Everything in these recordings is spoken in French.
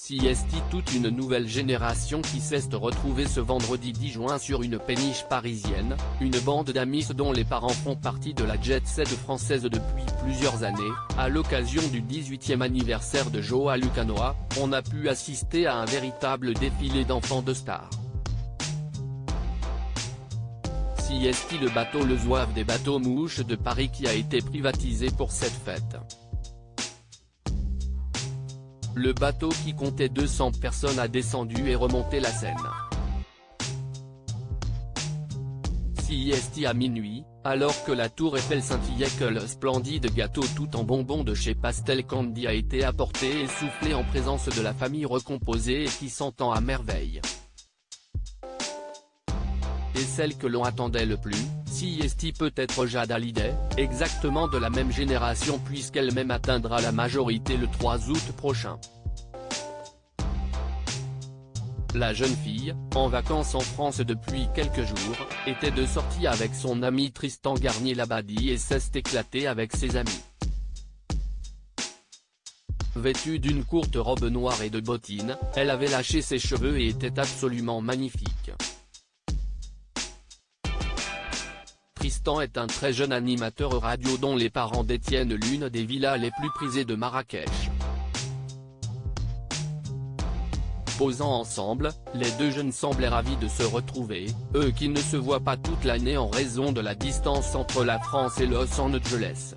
CST. Toute une nouvelle génération qui s'est retrouvée ce vendredi 10 juin sur une péniche parisienne, une bande d'amis dont les parents font partie de la jet-set française depuis plusieurs années. À l'occasion du 18e anniversaire de Joao Lucanoa, on a pu assister à un véritable défilé d'enfants de stars. CST, le bateau Le Zouave des bateaux mouches de Paris qui a été privatisé pour cette fête. Le bateau qui comptait 200 personnes a descendu et remonté la Seine. CST à minuit, alors que la tour Eiffel scintillait, que le splendide gâteau tout en bonbons de chez Pastel Candy a été apporté et soufflé en présence de la famille recomposée et qui s'entend à merveille. Et celle que l'on attendait le plus, CST, peut être Jade Hallyday, exactement de la même génération puisqu'elle-même atteindra la majorité le 3 août prochain. La jeune fille, en vacances en France depuis quelques jours, était de sortie avec son ami Tristan Garnier-Labadie et s'est éclatée avec ses amis. Vêtue d'une courte robe noire et de bottines, elle avait lâché ses cheveux et était absolument magnifique. Tristan est un très jeune animateur radio dont les parents détiennent l'une des villas les plus prisées de Marrakech. Posant ensemble, les deux jeunes semblaient ravis de se retrouver, eux qui ne se voient pas toute l'année en raison de la distance entre la France et Los Angeles.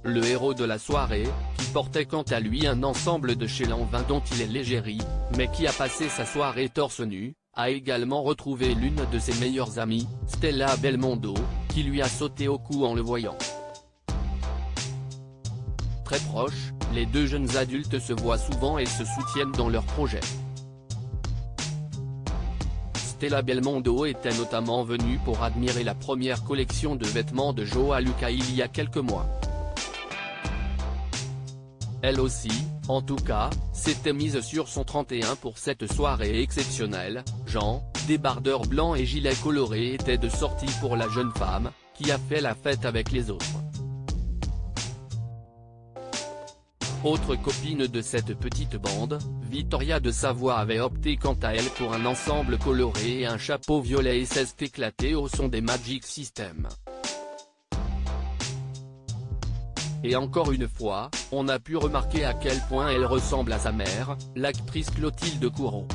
Le héros de la soirée, qui portait quant à lui un ensemble de chez Lanvin dont il est l'égérie, mais qui a passé sa soirée torse nu, a également retrouvé l'une de ses meilleures amies, Stella Belmondo, qui lui a sauté au cou en le voyant. Très proches, les deux jeunes adultes se voient souvent et se soutiennent dans leurs projets. Stella Belmondo était notamment venue pour admirer la première collection de vêtements de Joao Lucas il y a quelques mois. Elle aussi, en tout cas, s'était mise sur son 31 pour cette soirée exceptionnelle. Jean, débardeur blanc et gilet coloré était de sortie pour la jeune femme, qui a fait la fête avec les autres. Autre copine de cette petite bande, Victoria de Savoie avait opté quant à elle pour un ensemble coloré et un chapeau violet et s'est éclatée au son des Magic System. Et encore une fois, on a pu remarquer à quel point elle ressemble à sa mère, l'actrice Clotilde Courreau.